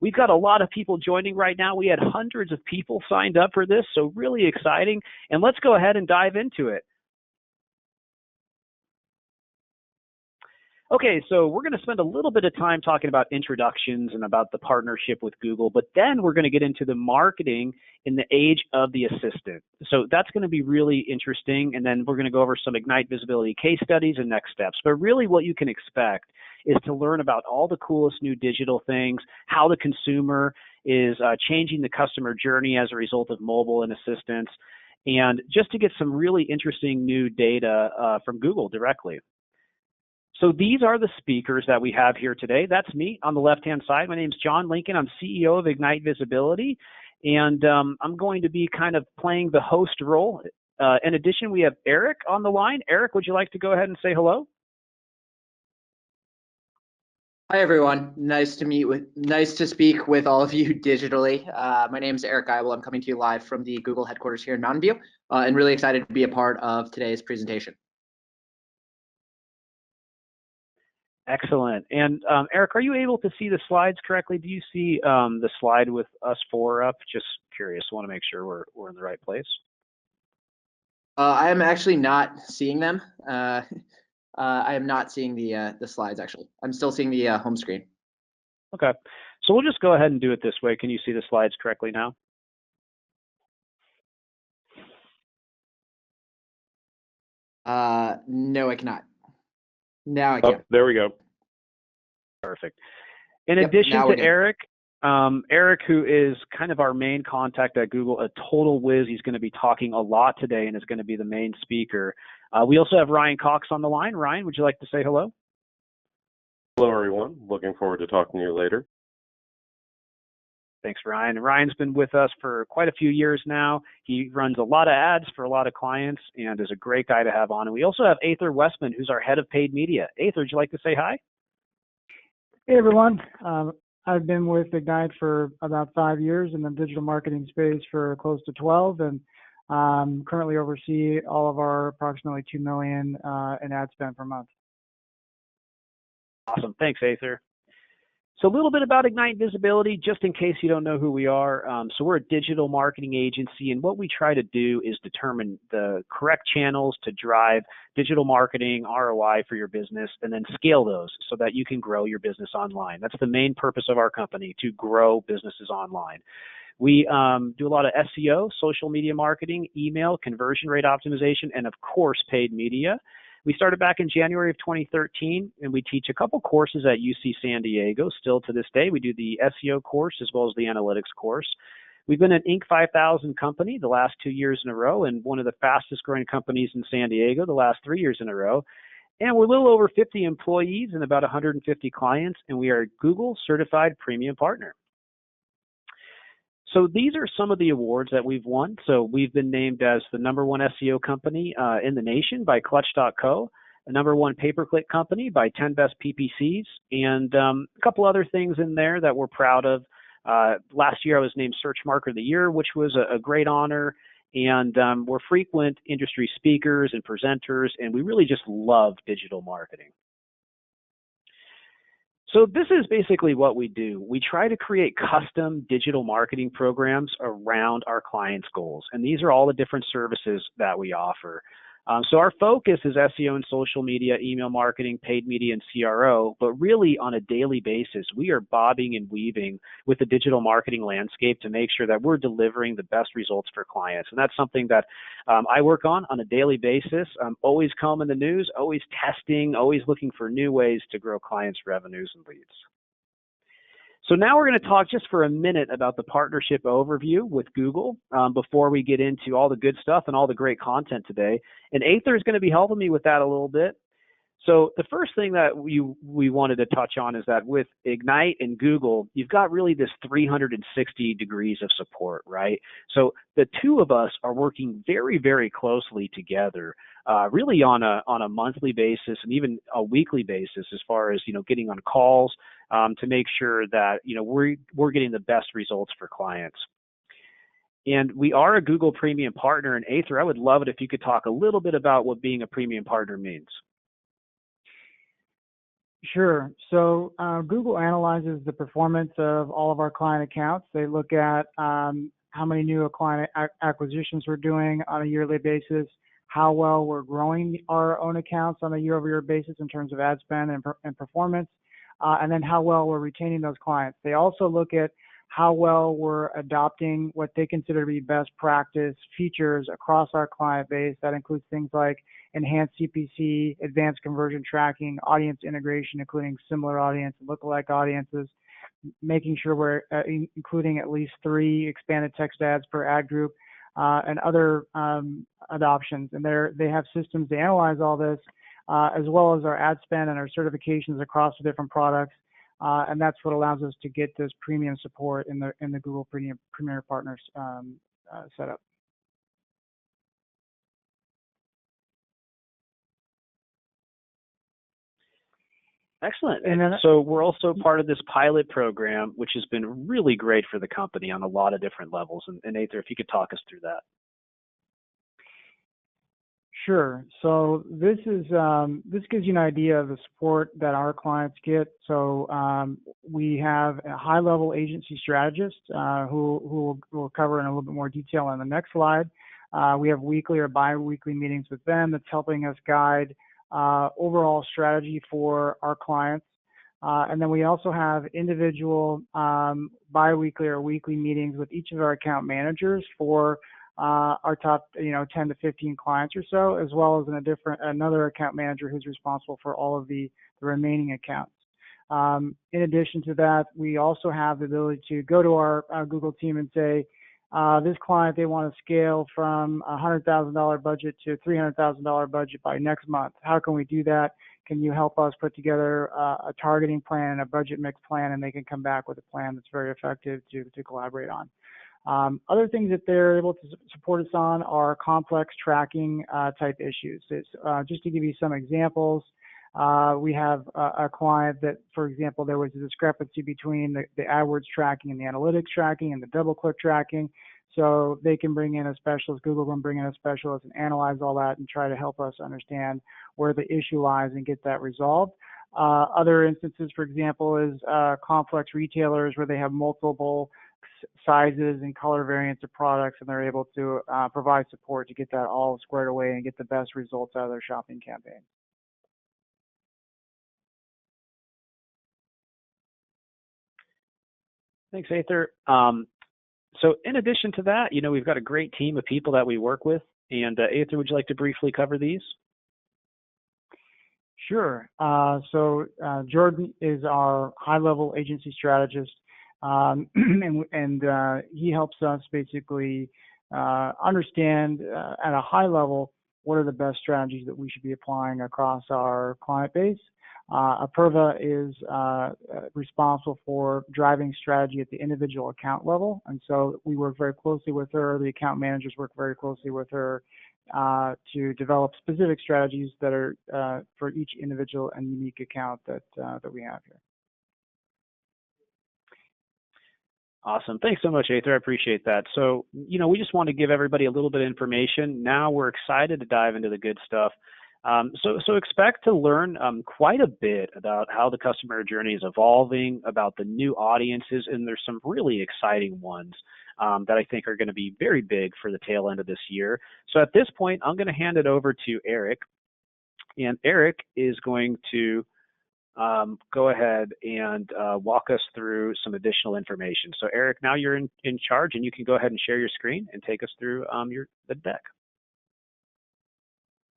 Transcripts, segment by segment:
We've got a lot of people joining right now. We had hundreds of people signed up for this, so really exciting. And let's go ahead and dive into it. Okay, so we're going to spend a little bit of time talking about introductions and about the partnership with Google, but then we're going to get into the marketing in the age of the assistant. So that's going to be really interesting, and then we're going to go over some Ignite Visibility case studies and next steps. But really what you can expect is to learn about all the coolest new digital things, how the consumer is changing the customer journey as a result of mobile and assistants, and just to get some really interesting new data from Google directly. So these are the speakers that we have here today. That's me on the left-hand side. My name is John Lincoln. I'm CEO of Ignite Visibility, and I'm going to be kind of playing the host role. In addition, we have Eric on the line. Eric, would you like to go ahead and say hello? Hi everyone. Nice to speak with all of you digitally. My name is Eric Geibel. I'm coming to you live from the Google headquarters here in Mountain View, and really excited to be a part of today's presentation. Excellent. And Eric, are you able to see the slides correctly? Do you see the slide with us four up? Just curious. Want to make sure we're in the right place. I am actually not seeing them. I am not seeing the slides actually. I'm still seeing the home screen. Okay. So we'll just go ahead and do it this way. Can you see the slides correctly now? No, I cannot. Now I can. Oh, there we go. Perfect. In addition to Eric, Eric, who is kind of our main contact at Google, a total whiz, he's going to be talking a lot today and is going to be the main speaker. We also have Ryan Cox on the line. Ryan, would you like to say hello? Hello, everyone. Looking forward to talking to you later. Thanks, Ryan. Ryan's been with us for quite a few years now. He runs a lot of ads for a lot of clients and is a great guy to have on. And we also have Ather Westman, who's our head of paid media. Ather, would you like to say hi? Hey, everyone. I've been with Ignite for about 5 years in the digital marketing space for close to 12, and currently oversee all of our approximately 2 million in ad spend per month. Awesome. Thanks, Ather. So a little bit about Ignite Visibility, just in case you don't know who we are. So we're a digital marketing agency, and what we try to do is determine the correct channels to drive digital marketing ROI for your business, and then scale those so that you can grow your business online. That's the main purpose of our company, to grow businesses online. We do a lot of SEO, social media marketing, email, conversion rate optimization, and of course, paid media. We started back in January of 2013, and we teach a couple courses at UC San Diego. Still to this day, we do the SEO course as well as the analytics course. We've been an Inc. 5000 company the last 2 years in a row, and one of the fastest growing companies in San Diego the last 3 years in a row. And we're a little over 50 employees and about 150 clients, and we are a Google certified premium partner. So these are some of the awards that we've won. So we've been named as the #1 SEO company in the nation by Clutch.co, the #1 pay-per-click company by 10 Best PPCs, and a couple other things in there that we're proud of. Last year I was named Search Marketer of the Year, which was a great honor, and we're frequent industry speakers and presenters, and we really just love digital marketing. So this is basically what we do. We try to create custom digital marketing programs around our clients' goals. And these are all the different services that we offer. So our focus is SEO and social media, email marketing, paid media, and CRO. But really on a daily basis, we are bobbing and weaving with the digital marketing landscape to make sure that we're delivering the best results for clients. And that's something that I work on a daily basis. I'm always combing the news, always testing, always looking for new ways to grow clients' revenues and leads. So now we're going to talk just for a minute about the partnership overview with Google before we get into all the good stuff and all the great content today. And Ather is going to be helping me with that a little bit. So the first thing that we wanted to touch on is that with Ignite and Google, you've got really this 360 degrees of support, right? So the two of us are working very, very closely together, really on a monthly basis and even a weekly basis, as far as getting on calls to make sure that we're getting the best results for clients. And we are a Google Premium Partner. And Ather, I would love it if you could talk a little bit about what being a Premium Partner means. Sure. So Google analyzes the performance of all of our client accounts. They look at how many new client acquisitions we're doing on a yearly basis, how well we're growing our own accounts on a year-over-year basis in terms of ad spend and performance, and then how well we're retaining those clients. They also look at how well we're adopting what they consider to be best practice features across our client base. That includes things like enhanced CPC, advanced conversion tracking, audience integration, including similar audience and lookalike audiences, making sure we're including at least 3 expanded text ads per ad group, and other adoptions. And they have systems to analyze all this, as well as our ad spend and our certifications across the different products. And that's what allows us to get this premium support in the Google Premier Partners setup. Excellent. And so we're also part of this pilot program, which has been really great for the company on a lot of different levels. And Ather, if you could talk us through that. Sure. So this gives you an idea of the support that our clients get. So we have a high-level agency strategist who we'll cover in a little bit more detail on the next slide. We have weekly or bi-weekly meetings with them that's helping us guide overall strategy for our clients. And then we also have individual bi-weekly or weekly meetings with each of our account managers for our top 10 to 15 clients or so, as well as another account manager who's responsible for all of the remaining accounts. In addition to that, we also have the ability to go to our Google team and say, this client, they want to scale from a $100,000 budget to a $300,000 budget by next month. How can we do that? Can you help us put together a targeting plan and a budget mix plan, and they can come back with a plan that's very effective to collaborate on. Other things that they're able to support us on are complex tracking type issues. Just to give you some examples, we have a client that, for example, there was a discrepancy between the AdWords tracking and the analytics tracking and the double-click tracking. So they can bring in a specialist, Google can bring in a specialist and analyze all that and try to help us understand where the issue lies and get that resolved. Other instances, for example, is complex retailers where they have multiple sizes and color variants of products, and they're able to provide support to get that all squared away and get the best results out of their shopping campaign. Thanks, Ather. So in addition to that, we've got a great team of people that we work with. And Ather, would you like to briefly cover these? Sure. So Jordan is our high-level agency strategist, and he helps us basically understand at a high level what are the best strategies that we should be applying across our client base. Apurva is responsible for driving strategy at the individual account level, and so we work very closely with her. The account managers work very closely with her to develop specific strategies that are for each individual and unique account that we have here. Awesome. Thanks so much, Ather. I appreciate that. So, we just want to give everybody a little bit of information. Now we're excited to dive into the good stuff. So expect to learn quite a bit about how the customer journey is evolving, about the new audiences, and there's some really exciting ones that I think are going to be very big for the tail end of this year. So at this point, I'm going to hand it over to Eric, and Eric is going to go ahead and walk us through some additional information. So Eric, now you're in charge, and you can go ahead and share your screen and take us through the deck.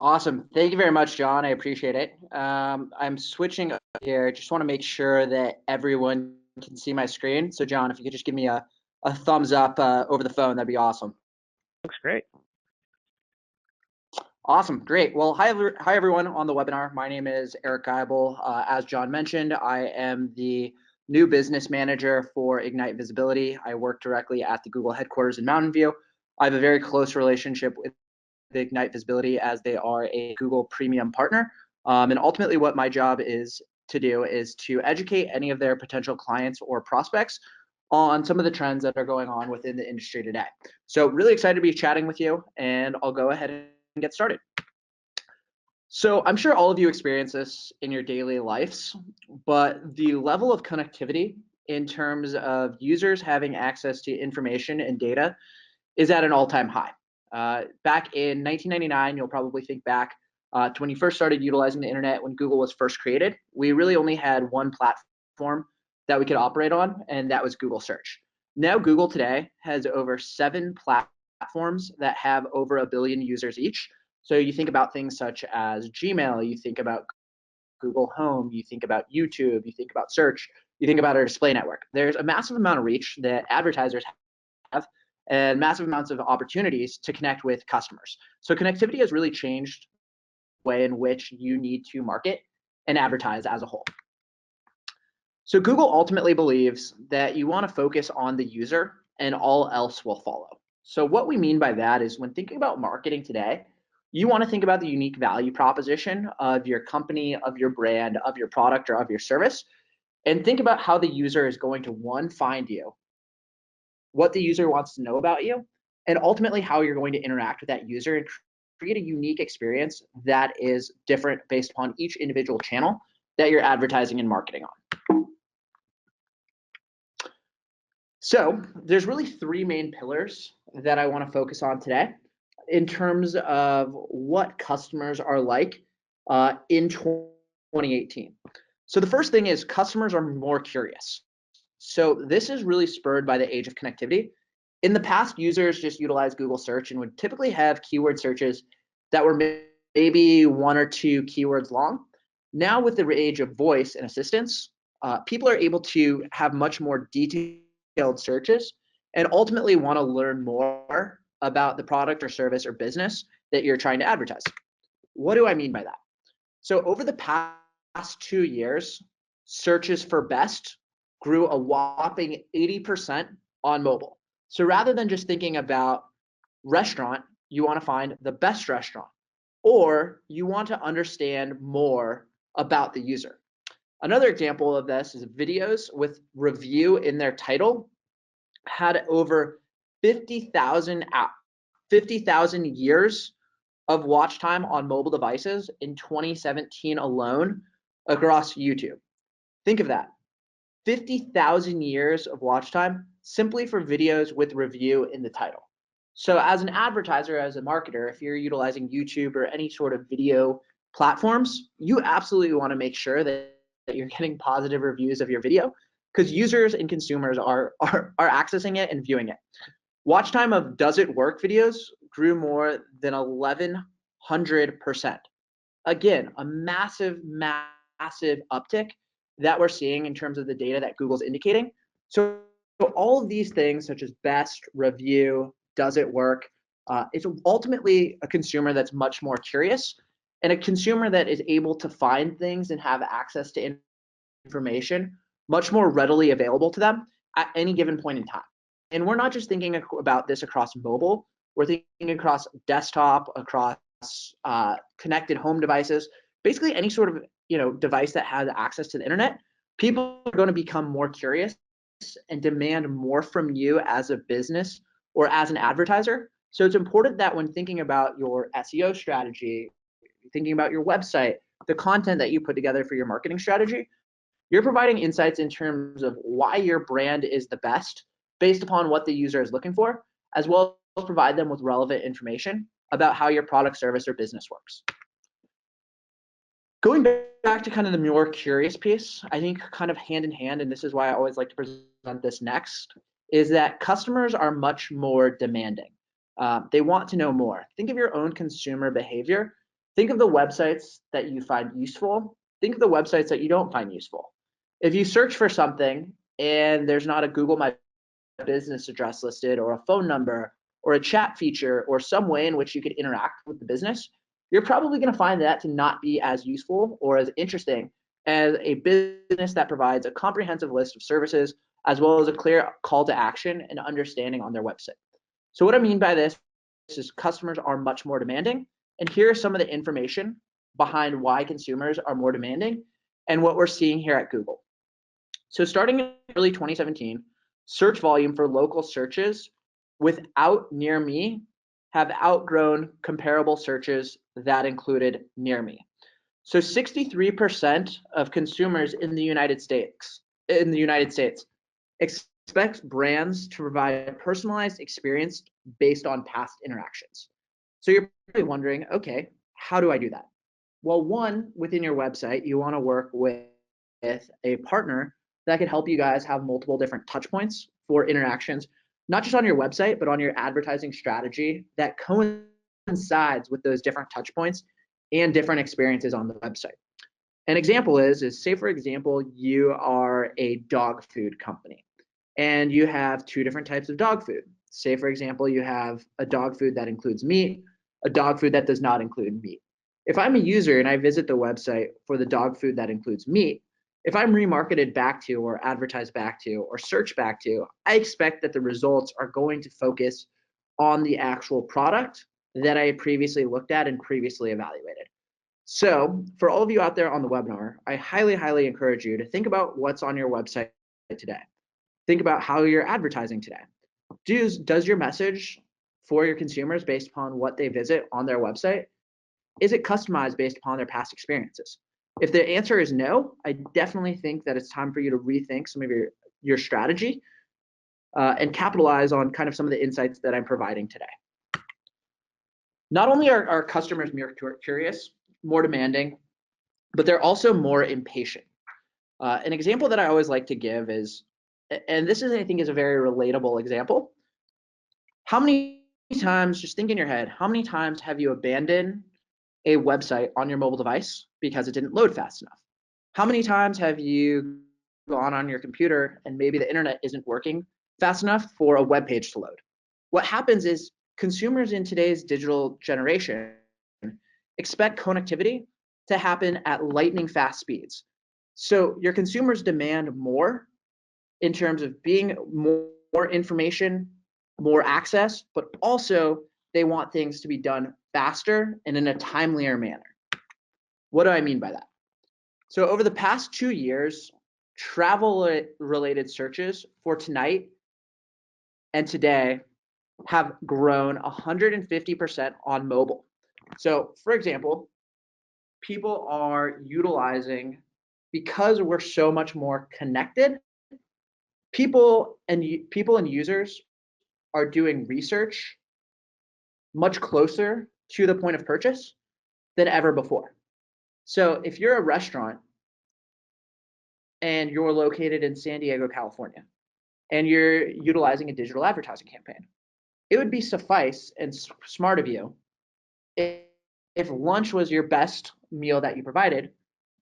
Awesome. Thank you very much, John. I appreciate it. I'm switching up here. Just want to make sure that everyone can see my screen. So John, if you could just give me a thumbs up over the phone, that'd be awesome. Looks great. Awesome. Great. Well, hi everyone on the webinar. My name is Eric Geibel. As John mentioned, I am the new business manager for Ignite Visibility. I work directly at the Google headquarters in Mountain View. I have a very close relationship with the Ignite Visibility as they are a Google Premium partner. And ultimately what my job is to do is to educate any of their potential clients or prospects on some of the trends that are going on within the industry today. So really excited to be chatting with you, and I'll go ahead and get started. So I'm sure all of you experience this in your daily lives, but the level of connectivity in terms of users having access to information and data is at an all-time high. Back in 1999, you'll probably think back to when you first started utilizing the internet, when Google was first created. We really only had one platform that we could operate on, and that was Google Search. Now Google today has over 7 platforms that have over 1 billion users each. So you think about things such as Gmail, you think about Google Home, you think about YouTube, you think about search, you think about our display network. There's a massive amount of reach that advertisers have and massive amounts of opportunities to connect with customers. So connectivity has really changed the way in which you need to market and advertise as a whole. So Google ultimately believes that you want to focus on the user and all else will follow. So what we mean by that is when thinking about marketing today, you want to think about the unique value proposition of your company, of your brand, of your product, or of your service, and think about how the user is going to, one, find you, what the user wants to know about you, and ultimately how you're going to interact with that user and create a unique experience that is different based upon each individual channel that you're advertising and marketing on. So there's really 3 main pillars that I want to focus on today in terms of what customers are like in 2018. So the first thing is customers are more curious. So this is really spurred by the age of connectivity. In the past, users just utilized Google search and would typically have keyword searches that were maybe 1 or 2 keywords long. Now with the age of voice and assistance, people are able to have much more detailed searches and ultimately want to learn more about the product or service or business that you're trying to advertise. What do I mean by that? So over the past 2 years, searches for best grew a whopping 80% on mobile. So rather than just thinking about restaurant, you want to find the best restaurant, or you want to understand more about the user. Another example of this is videos with review in their title had over 50,000 years of watch time on mobile devices in 2017 alone across YouTube. Think of that. 50,000 years of watch time simply for videos with review in the title. So as an advertiser, as a marketer, if you're utilizing YouTube or any sort of video platforms, you absolutely want to make sure that you're getting positive reviews of your video because users and consumers are accessing it and viewing it. Watch time of Does It Work videos grew more than 1,100%. Again, a massive uptick that we're seeing in terms of the data that Google's indicating. So all of these things such as best, review, does it work, it's ultimately a consumer that's much more curious and a consumer that is able to find things and have access to information much more readily available to them at any given point in time. And we're not just thinking about this across mobile, we're thinking across desktop, across connected home devices, basically any sort of device that has access to the internet. People are going to become more curious and demand more from you as a business or as an advertiser. So it's important that when thinking about your SEO strategy, thinking about your website, the content that you put together for your marketing strategy, you're providing insights in terms of why your brand is the best based upon what the user is looking for, as well as provide them with relevant information about how your product, service, or business works. Going back to kind of the more curious piece, I think kind of hand in hand, and this is why I always like to present this next, is that customers are much more demanding. They want to know more. Think of your own consumer behavior. Think of the websites that you find useful. Think of the websites that you don't find useful. If you search for something and there's not a Google My Business address listed or a phone number or a chat feature or some way in which you could interact with the business, you're probably going to find that to not be as useful or as interesting as a business that provides a comprehensive list of services as well as a clear call to action and understanding on their website. So what I mean by this is customers are much more demanding, and here are some of the information behind why consumers are more demanding and what we're seeing here at Google. So starting in early 2017, search volume for local searches without near me have outgrown comparable searches that included near me. So 63% of consumers in the United States expects brands to provide a personalized experience based on past interactions. So you're probably wondering, okay, how do I do that? Well, one, within your website, you want to work with a partner that can help you guys have multiple different touch points for interactions, not just on your website, but on your advertising strategy that coincides with those different touch points and different experiences on the website. An example is say, for example, you are a dog food company and you have two different types of dog food. Say, for example, you have a dog food that includes meat, a dog food that does not include meat. If I'm a user and I visit the website for the dog food that includes meat, if I'm remarketed back to or advertised back to or search back to, I expect that the results are going to focus on the actual product that I previously looked at and previously evaluated. So for all of you out there on the webinar, I highly, highly encourage you to think about what's on your website today. Think about how you're advertising today. Does your message for your consumers based upon what they visit on their website, is it customized based upon their past experiences? If the answer is no, I definitely think that it's time for you to rethink some of your strategy and capitalize on kind of some of the insights that I'm providing today. Not only are our customers more curious, more demanding, but they're also more impatient. An example that I always like to give is, and this is, I think, is a very relatable example. How many times, just think in your head, how many times have you abandoned a website on your mobile device because it didn't load fast enough? How many times have you gone on your computer and maybe the internet isn't working fast enough for a web page to load? What happens is consumers in today's digital generation expect connectivity to happen at lightning fast speeds. So your consumers demand more in terms of being more information, more access, but also they want things to be done faster and in a timelier manner. What do I mean by that? So over the past 2 years, travel-related searches for tonight and today have grown 150% on mobile. So for example, people are utilizing, because we're so much more connected, people and users are doing research much closer to the point of purchase than ever before. So if you're a restaurant and you're located in San Diego, California, and you're utilizing a digital advertising campaign, it would be suffice and smart of you if lunch was your best meal that you provided,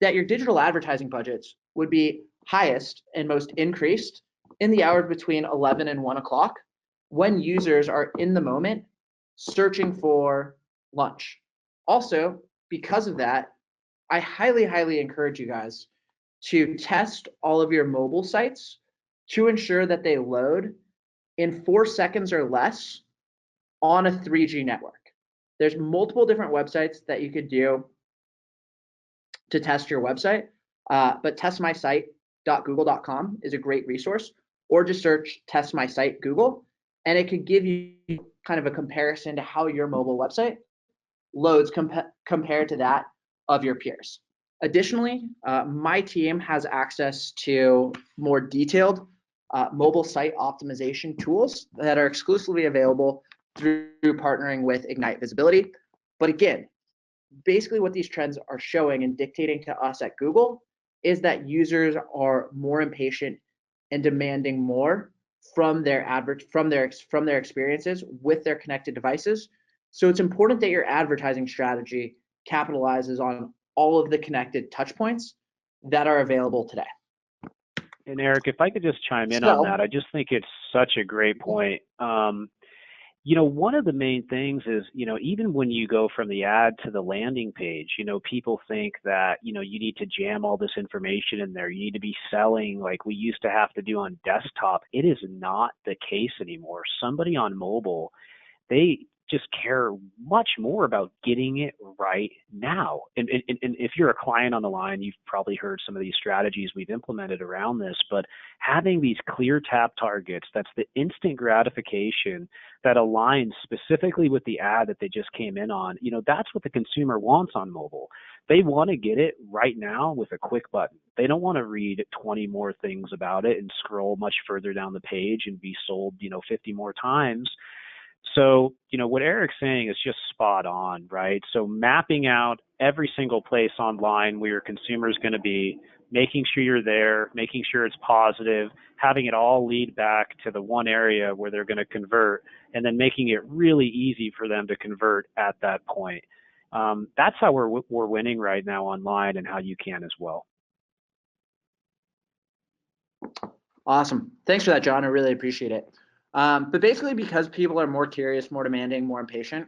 that your digital advertising budgets would be highest and most increased in the hours between 11 and 1 o'clock when users are in the moment searching for lunch. Also, because of that, I highly, highly encourage you guys to test all of your mobile sites to ensure that they load in 4 seconds or less on a 3G network. There's multiple different websites that you could do to test your website, but testmysite.google.com is a great resource, or just search test my site Google, and it could give you kind of a comparison to how your mobile website loads compared to that of your peers. Additionally, my team has access to more detailed mobile site optimization tools that are exclusively available through partnering with Ignite Visibility. But again, basically what these trends are showing and dictating to us at Google is that users are more impatient and demanding more from their experiences with their connected devices. So it's important that your advertising strategy capitalizes on all of the connected touch points that are available today. And Eric, if I could just chime in on that, I just think it's such a great point. One of the main things is, even when you go from the ad to the landing page, people think that, you need to jam all this information in there. You need to be selling like we used to have to do on desktop. It is not the case anymore. Somebody on mobile, they just care much more about getting it right now. And if you're a client on the line, you've probably heard some of these strategies we've implemented around this, but having these clear tap targets, that's the instant gratification that aligns specifically with the ad that they just came in on, that's what the consumer wants on mobile. They want to get it right now with a quick button. They don't want to read 20 more things about it and scroll much further down the page and be sold, 50 more times. So, what Eric's saying is just spot on, right? So mapping out every single place online where your consumer is going to be, making sure you're there, making sure it's positive, having it all lead back to the one area where they're going to convert, and then making it really easy for them to convert at that point. That's how we're winning right now online, and how you can as well. Awesome. Thanks for that, John. I really appreciate it. But basically, because people are more curious, more demanding, more impatient,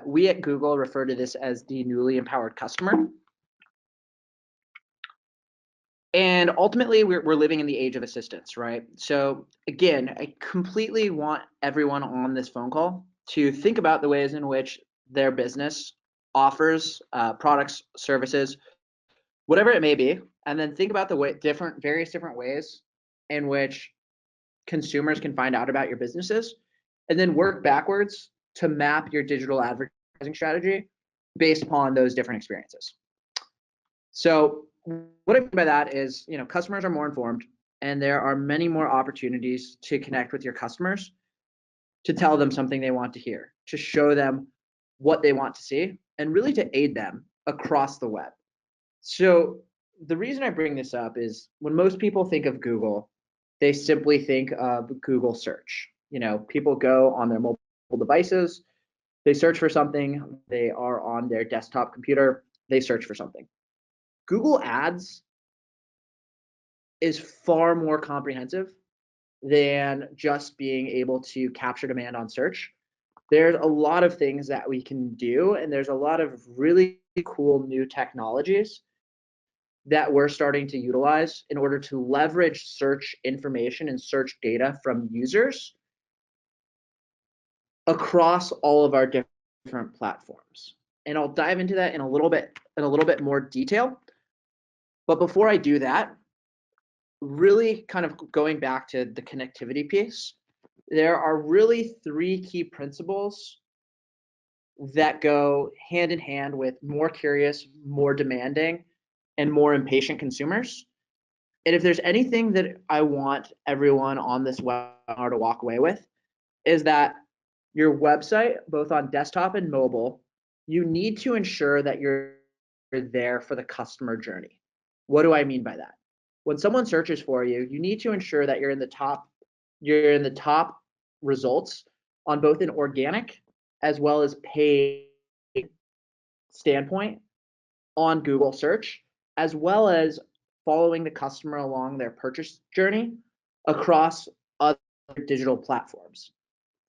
we at Google refer to this as the newly empowered customer. And ultimately, we're living in the age of assistance, right? So again, I completely want everyone on this phone call to think about the ways in which their business offers products, services, whatever it may be, and then think about the various different ways in which consumers can find out about your businesses, and then work backwards to map your digital advertising strategy based upon those different experiences. So what I mean by that is, customers are more informed, and there are many more opportunities to connect with your customers, to tell them something they want to hear, to show them what they want to see, and really to aid them across the web. So the reason I bring this up is when most people think of Google, they simply think of Google search. People go on their mobile devices, they search for something, they are on their desktop computer, they search for something. Google Ads is far more comprehensive than just being able to capture demand on search. There's a lot of things that we can do, and there's a lot of really cool new technologies that we're starting to utilize in order to leverage search information and search data from users across all of our different platforms. And I'll dive into that in a little bit more detail. But before I do that, really kind of going back to the connectivity piece, there are really three key principles that go hand in hand with more curious, more demanding, and more impatient consumers. And if there's anything that I want everyone on this webinar to walk away with, is that your website, both on desktop and mobile, you need to ensure that you're there for the customer journey. What do I mean by that? When someone searches for you, you need to ensure that you're in the top results on both an organic as well as paid standpoint on Google search, as well as following the customer along their purchase journey across other digital platforms.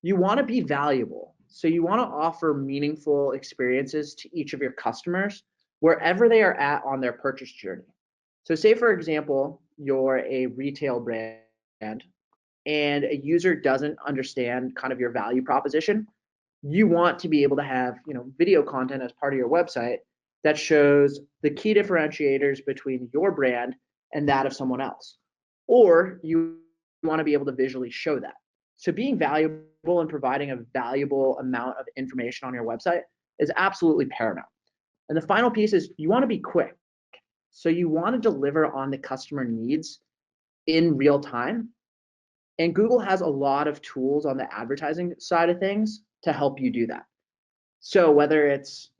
You want to be valuable. So you want to offer meaningful experiences to each of your customers wherever they are at on their purchase journey. So say, for example, you're a retail brand and a user doesn't understand kind of your value proposition. You want to be able to have, video content as part of your website that shows the key differentiators between your brand and that of someone else. Or you want to be able to visually show that. So being valuable and providing a valuable amount of information on your website is absolutely paramount. And the final piece is you want to be quick. So you want to deliver on the customer needs in real time. And Google has a lot of tools on the advertising side of things to help you do that. So whether it's,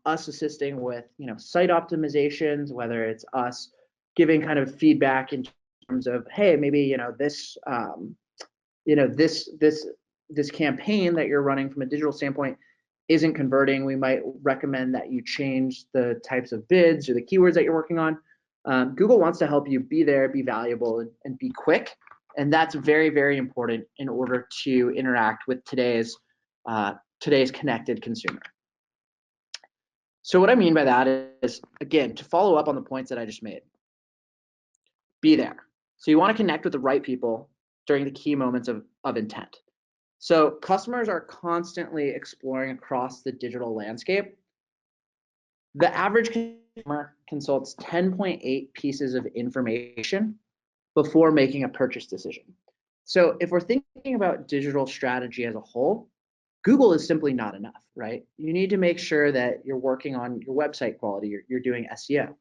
us assisting with, site optimizations, whether it's us giving kind of feedback in terms of, hey, maybe, this campaign that you're running from a digital standpoint isn't converting, we might recommend that you change the types of bids or the keywords that you're working on. Google wants to help you be there, be valuable, and be quick. And that's very, very important in order to interact with today's connected consumer. So what I mean by that is, again, to follow up on the points that I just made, be there. So you want to connect with the right people during the key moments of intent. So customers are constantly exploring across the digital landscape. The average consumer consults 10.8 pieces of information before making a purchase decision. So if we're thinking about digital strategy as a whole, Google is simply not enough, right? You need to make sure that you're working on your website quality, you're doing SEO.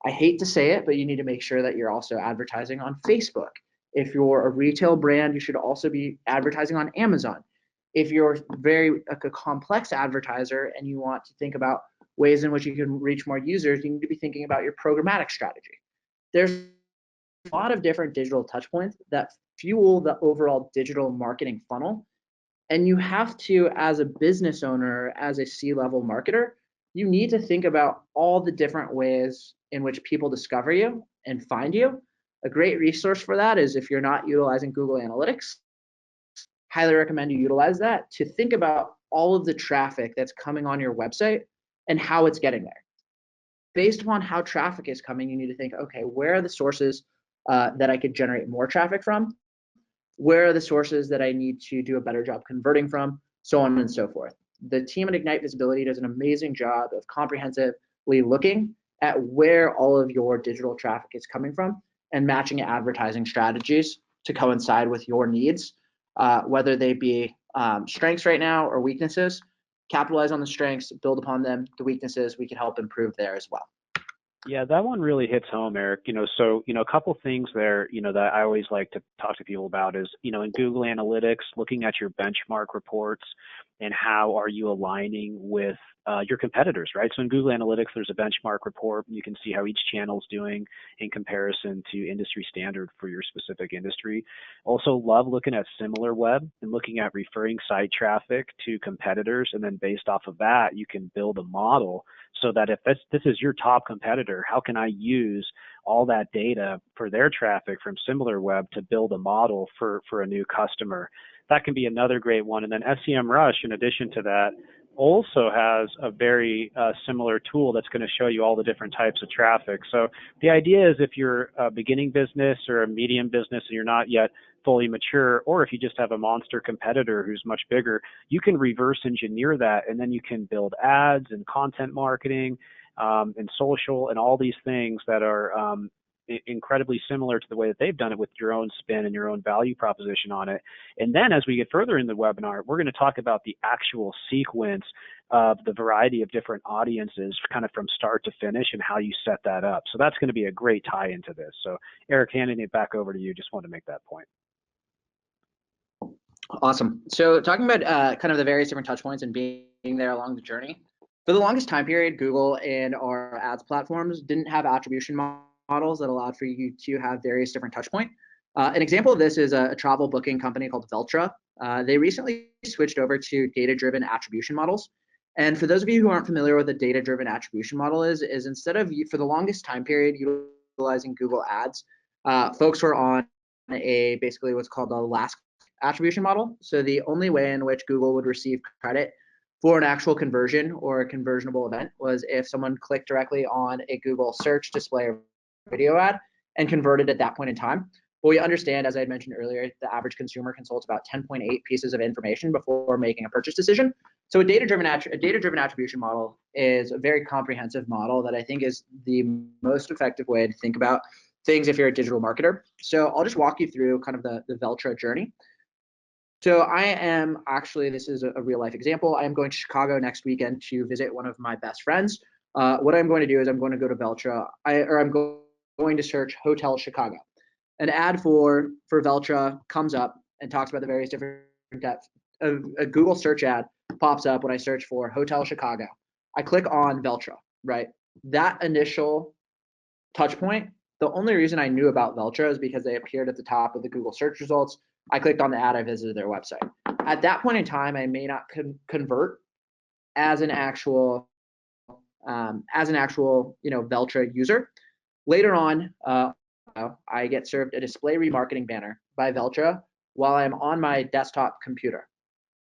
I hate to say it, but you need to make sure that you're also advertising on Facebook. If you're a retail brand, you should also be advertising on Amazon. If you're a complex advertiser and you want to think about ways in which you can reach more users, you need to be thinking about your programmatic strategy. There's a lot of different digital touch points that fuel the overall digital marketing funnel. And you have to, as a business owner, as a C-level marketer, you need to think about all the different ways in which people discover you and find you. A great resource for that is if you're not utilizing Google Analytics, highly recommend you utilize that to think about all of the traffic that's coming on your website and how it's getting there. Based upon how traffic is coming, you need to think, okay, where are the sources that I could generate more traffic from? Where are the sources that I need to do a better job converting from? So on and so forth. The team at Ignite Visibility does an amazing job of comprehensively looking at where all of your digital traffic is coming from and matching advertising strategies to coincide with your needs, whether they be strengths right now or weaknesses. Capitalize on the strengths, build upon them. The weaknesses, we can help improve there as well. Yeah, that one really hits home, Eric. So, a couple things there, that I always like to talk to people about is, in Google Analytics, looking at your benchmark reports and how are you aligning with your competitors, right? So in Google Analytics, there's a benchmark report. You can see how each channel is doing in comparison to industry standard for your specific industry. Also love looking at similar web and looking at referring site traffic to competitors. And then based off of that, you can build a model so that if this is your top competitor, how can I use all that data for their traffic from similar web to build a model for a new customer? That can be another great one. And then SEMrush, in addition to that, also has a very similar tool that's going to show you all the different types of traffic. So the idea is if you're a beginning business or a medium business and you're not yet fully mature, or if you just have a monster competitor who's much bigger, you can reverse engineer that, and then you can build ads and content marketing and social and all these things that are incredibly similar to the way that they've done it with your own spin and your own value proposition on it. And then as we get further in the webinar, we're going to talk about the actual sequence of the variety of different audiences kind of from start to finish and how you set that up. So that's going to be a great tie into this. So Eric, handing it back over to you, just wanted to make that point. Awesome. So talking about kind of the various different touch points and being there along the journey, for the longest time period, Google and our ads platforms didn't have attribution models that allowed for you to have various different touch points. An example of this is a travel booking company called Veltra. They recently switched over to data-driven attribution models. And for those of you who aren't familiar with a data-driven attribution model is instead of, for the longest time period, utilizing Google Ads, folks were on basically what's called the last attribution model. So the only way in which Google would receive credit for an actual conversion or a conversionable event was if someone clicked directly on a Google search display or video ad and converted at that point in time. But we understand, as I had mentioned earlier, the average consumer consults about 10.8 pieces of information before making a purchase decision. So a data-driven attribution model is a very comprehensive model that I think is the most effective way to think about things if you're a digital marketer. So I'll just walk you through kind of the Veltra journey. So I am actually, this is a real life example. I am going to Chicago next weekend to visit one of my best friends. What I'm going to do is I'm going to go to Veltra, I'm going to search Hotel Chicago. An ad for Veltra comes up and talks about the various different depths. A Google search ad pops up when I search for Hotel Chicago. I click on Veltra, right? That initial touch point, the only reason I knew about Veltra is because they appeared at the top of the Google search results. I clicked on the ad, I visited their website. At that point in time, I may not convert as an actual Veltra user. Later on, I get served a display remarketing banner by Veltra while I'm on my desktop computer.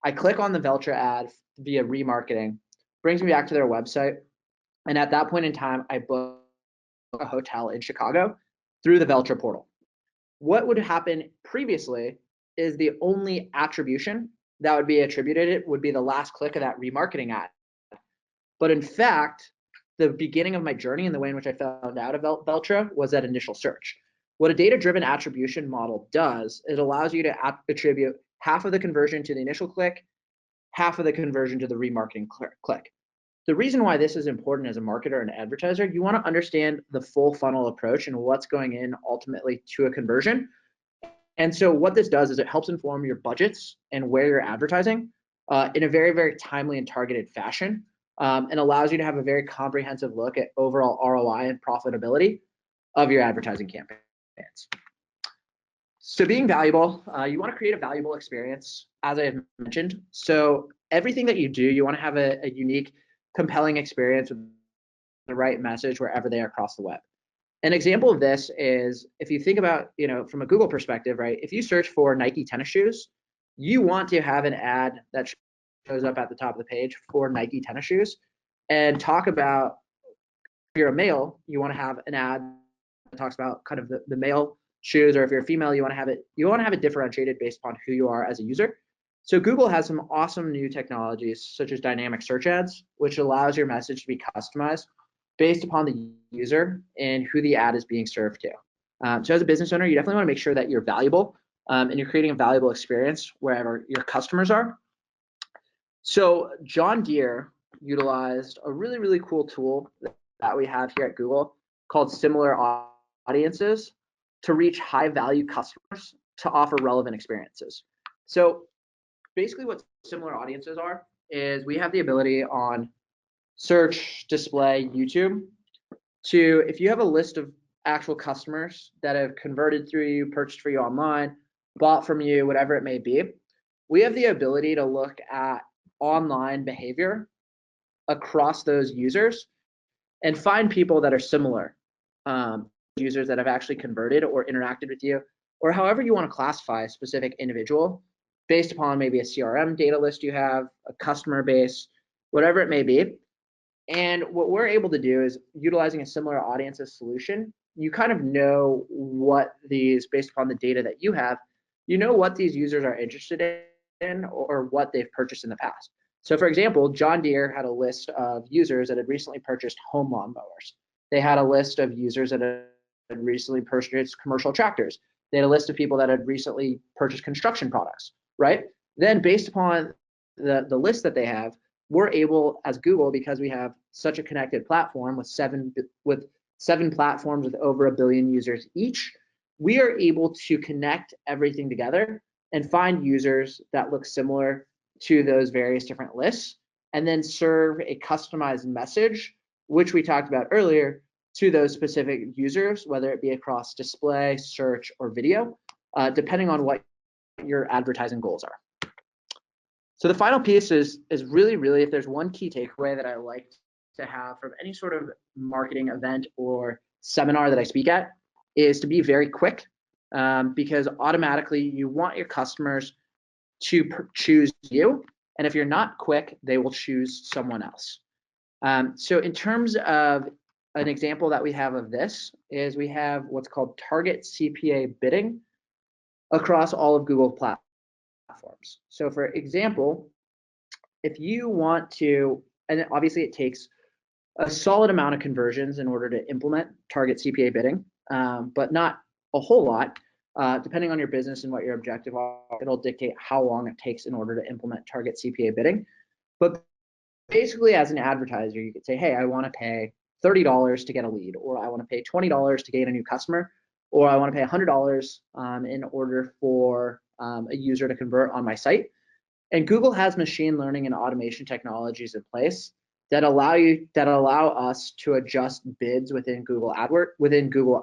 I click on the Veltra ad via remarketing, brings me back to their website, and at that point in time, I book a hotel in Chicago through the Veltra portal. What would happen previously is the only attribution that would be attributed it would be the last click of that remarketing ad. But in fact, the beginning of my journey and the way in which I found out about Veltra was that initial search. What a data-driven attribution model does, it allows you to attribute half of the conversion to the initial click, half of the conversion to the remarketing click. The reason why this is important as a marketer and advertiser, you want to understand the full funnel approach and what's going in ultimately to a conversion. And so what this does is it helps inform your budgets and where you're advertising in a very, very timely and targeted fashion, and allows you to have a very comprehensive look at overall ROI and profitability of your advertising campaigns. So being valuable, you want to create a valuable experience, as I have mentioned. So everything that you do, you want to have a unique, compelling experience with the right message wherever they are across the web. An example of this is if you think about, from a Google perspective, right? If you search for Nike tennis shoes, you want to have an ad that shows up at the top of the page for Nike tennis shoes, and talk about, if you're a male, you want to have an ad that talks about kind of the male shoes, or if you're a female, you want to have it differentiated based upon who you are as a user. So Google has some awesome new technologies such as dynamic search ads, which allows your message to be customized based upon the user and who the ad is being served to. So as a business owner, you definitely want to make sure that you're valuable and you're creating a valuable experience wherever your customers are. So John Deere utilized a really, really cool tool that we have here at Google called Similar Audiences to reach high value customers to offer relevant experiences. So basically what similar audiences are is we have the ability on search, display, YouTube to, if you have a list of actual customers that have converted through you, purchased for you online, bought from you, whatever it may be, we have the ability to look at online behavior across those users and find people that are similar, users that have actually converted or interacted with you, or however you want to classify a specific individual based upon maybe a CRM data list you have, a customer base, whatever it may be. And what we're able to do is, utilizing a similar audiences solution, you kind of know what these, based upon the data that you have, you know what these users are interested in or what they've purchased in the past. So for example, John Deere had a list of users that had recently purchased home lawn mowers. They had a list of users that had recently purchased commercial tractors. They had a list of people that had recently purchased construction products, right? Then based upon the list that they have, we're able as Google, because we have such a connected platform with seven platforms with over 1 billion users each, we are able to connect everything together and find users that look similar to those various different lists, and then serve a customized message, which we talked about earlier, to those specific users, whether it be across display, search, or video, depending on what your advertising goals are. So the final piece is really, really, if there's one key takeaway that I like to have from any sort of marketing event or seminar that I speak at, is to be very quick, because automatically you want your customers to choose you. And if you're not quick, they will choose someone else. So in terms of an example that we have of this is we have what's called target CPA bidding across all of Google platforms. So for example, if you want to, and obviously it takes a solid amount of conversions in order to implement target CPA bidding, but not a whole lot. Depending on your business and what your objective are, it'll dictate how long it takes in order to implement target CPA bidding. But basically, as an advertiser, you could say, hey, I want to pay $30 to get a lead, or I want to pay $20 to gain a new customer, or I want to pay $100 in order for a user to convert on my site. And Google has machine learning and automation technologies in place that allow us to adjust bids within Google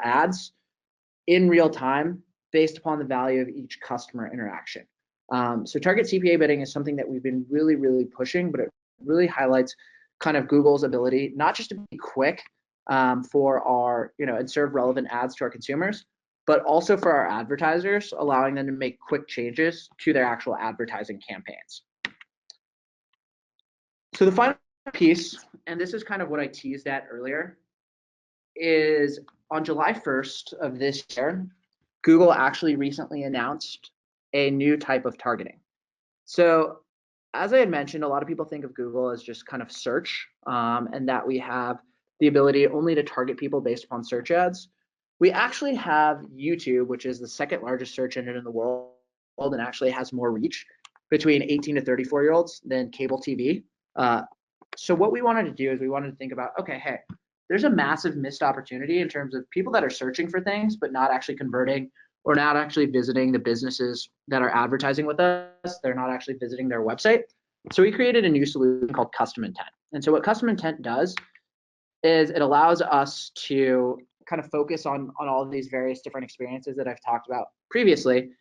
Ads in real time based upon the value of each customer interaction. So target CPA bidding is something that we've been really, really pushing, but it really highlights kind of Google's ability not just to be quick for our, and serve relevant ads to our consumers, but also for our advertisers, allowing them to make quick changes to their actual advertising campaigns. So the final piece, and this is kind of what I teased at earlier, is on July 1st of this year, Google actually recently announced a new type of targeting. So as I had mentioned, a lot of people think of Google as just kind of search, and that we have the ability only to target people based upon search ads. We actually have YouTube, which is the second largest search engine in the world and actually has more reach between 18 to 34-year-olds than cable TV. So what we wanted to do is we wanted to think about, okay, hey, there's a massive missed opportunity in terms of people that are searching for things but not actually converting or not actually visiting the businesses that are advertising with us. They're not actually visiting their website. So we created a new solution called custom intent. And so what custom intent does is it allows us to kind of focus on all of these various different experiences that I've talked about previously.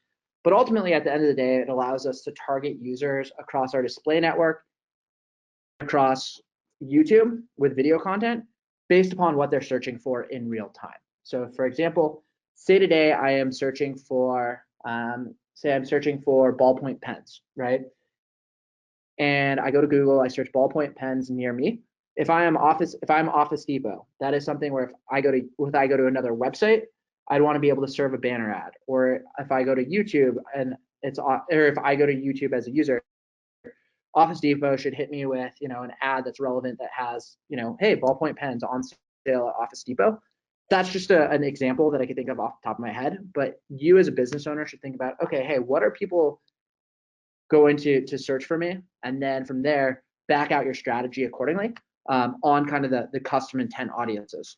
But ultimately, at the end of the day, it allows us to target users across our display network, across YouTube with video content based upon what they're searching for in real time. So for example, say today I am searching for, say I'm searching for ballpoint pens, right? And I go to Google, I search ballpoint pens near me. If I'm Office Depot, that is something where if I go to another website, I'd want to be able to serve a banner ad. Or if I go to YouTube and or if I go to YouTube as a user, Office Depot should hit me with, an ad that's relevant that has, hey, ballpoint pens on sale at Office Depot. That's just an example that I can think of off the top of my head. But you as a business owner should think about, okay, hey, what are people going to search for me? And then from there, back out your strategy accordingly on kind of the custom intent audiences.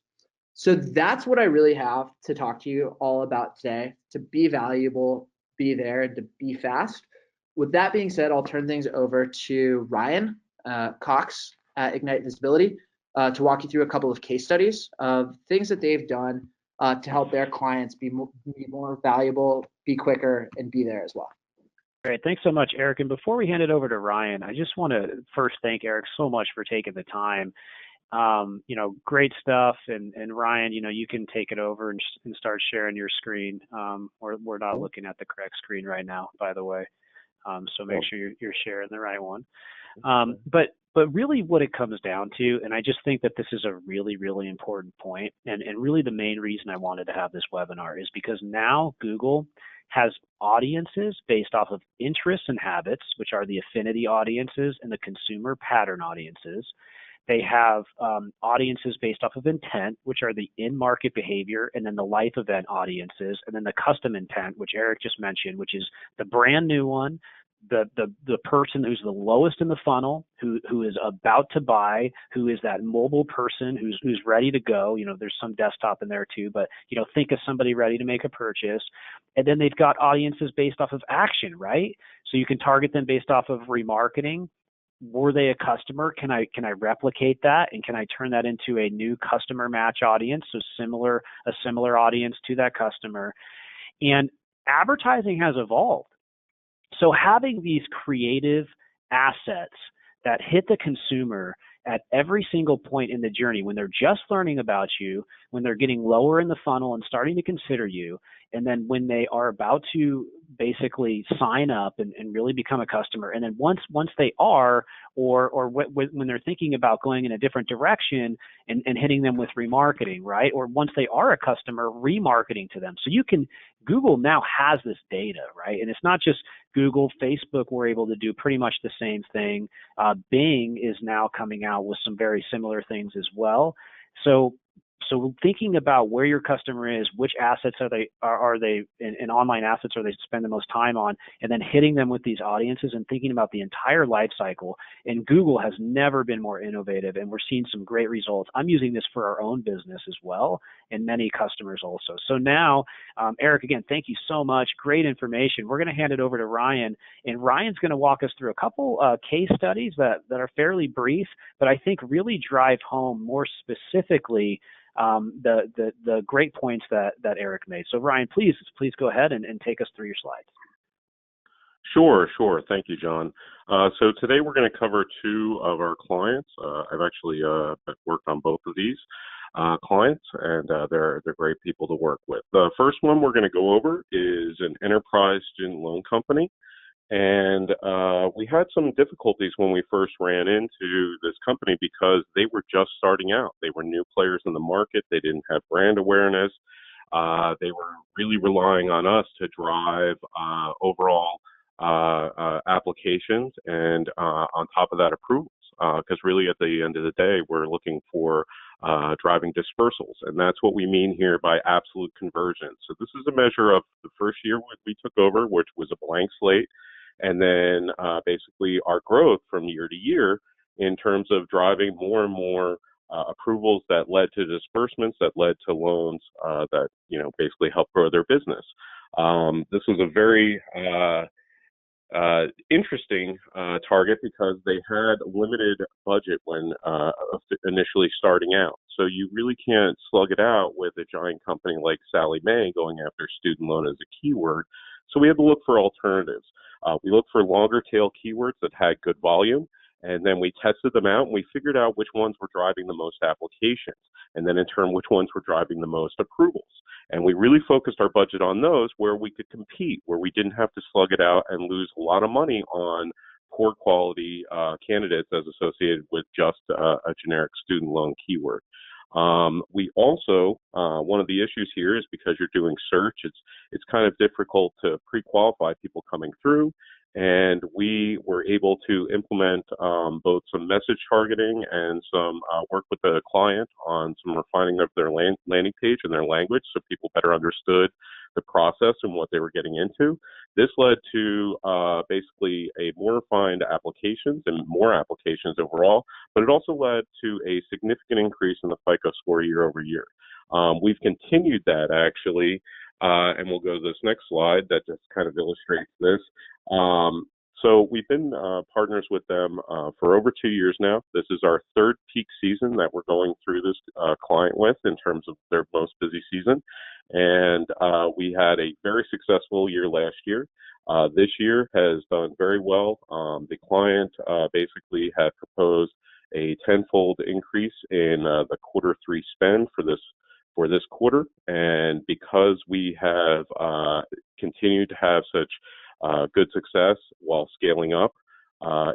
So that's what I really have to talk to you all about today. To be valuable, be there, and to be fast. With that being said, I'll turn things over to Ryan Cox at Ignite Visibility to walk you through a couple of case studies of things that they've done to help their clients be more valuable, be quicker, and be there as well. Great. Thanks so much, Eric. And before we hand it over to Ryan, I just want to first thank Eric so much for taking the time. Great stuff. And Ryan, you can take it over and start sharing your screen. We're not looking at the correct screen right now, by the way. So make sure you're sharing the right one. But really what it comes down to, and I just think that this is a really, really important point, and really the main reason I wanted to have this webinar is because now Google has audiences based off of interests and habits, which are the affinity audiences and the consumer pattern audiences. They have audiences based off of intent, which are the in-market behavior, and then the life event audiences, and then the custom intent, which Eric just mentioned, which is the brand new one, the person who's the lowest in the funnel, who is about to buy, who is that mobile person who's ready to go. There's some desktop in there too, but think of somebody ready to make a purchase. And then they've got audiences based off of action, right? So you can target them based off of remarketing. Were they a customer? Can I replicate that, and can I turn that into a new customer match audience? So a similar audience to that customer. And advertising has evolved. So having these creative assets that hit the consumer at every single point in the journey, when they're just learning about you, when they're getting lower in the funnel and starting to consider you, and then when they are about to basically sign up and really become a customer, and then once they are, or when they're thinking about going in a different direction and hitting them with remarketing, right? Or once they are a customer, remarketing to them. So Google now has this data, right? And it's not just Google, Facebook were able to do pretty much the same thing. Bing is now coming out with some very similar things as well. So thinking about where your customer is, which assets are they in online assets are they spend the most time on, and then hitting them with these audiences and thinking about the entire life cycle. And Google has never been more innovative, and we're seeing some great results. I'm using this for our own business as well, and many customers also. So now, Eric, again, thank you so much. Great information. We're going to hand it over to Ryan, and Ryan's going to walk us through a couple case studies that are fairly brief, but I think really drive home more specifically the great points that Eric made. So Ryan, please go ahead and take us through your slides. Sure. Thank you, John. So today we're going to cover two of our clients. I've actually worked on both of these clients, and they're great people to work with. The first one we're going to go over is an enterprise student loan company. And we had some difficulties when we first ran into this company because they were just starting out. They were new players in the market. They didn't have brand awareness. They were really relying on us to drive overall applications and on top of that approvals. Because really at the end of the day, we're looking for driving dispersals. And that's what we mean here by absolute conversion. So this is a measure of the first year we took over, which was a blank slate, and then basically our growth from year to year in terms of driving more and more approvals that led to disbursements, that led to loans that, basically help grow their business. This was a very interesting target because they had limited budget when initially starting out. So you really can't slug it out with a giant company like Sallie Mae going after student loan as a keyword. So we had to look for alternatives. We looked for longer tail keywords that had good volume, and then we tested them out and we figured out which ones were driving the most applications, and then in turn which ones were driving the most approvals. And we really focused our budget on those where we could compete, where we didn't have to slug it out and lose a lot of money on poor quality candidates as associated with just a generic student loan keyword. We also, one of the issues here is because you're doing search, it's kind of difficult to pre-qualify people coming through. And we were able to implement both some message targeting and some work with the client on some refining of their landing page and their language so people better understood the process and what they were getting into. This led to basically a more refined applications and more applications overall, but it also led to a significant increase in the FICO score year over year. We've continued that actually, and we'll go to this next slide that just kind of illustrates this. So we've been partners with them for over 2 years now. This is our third peak season that we're going through this client with in terms of their most busy season. And we had a very successful year last year. This year has done very well. The client basically had proposed a tenfold increase in the Q3 spend for this quarter. And because we have continued to have such good success while scaling up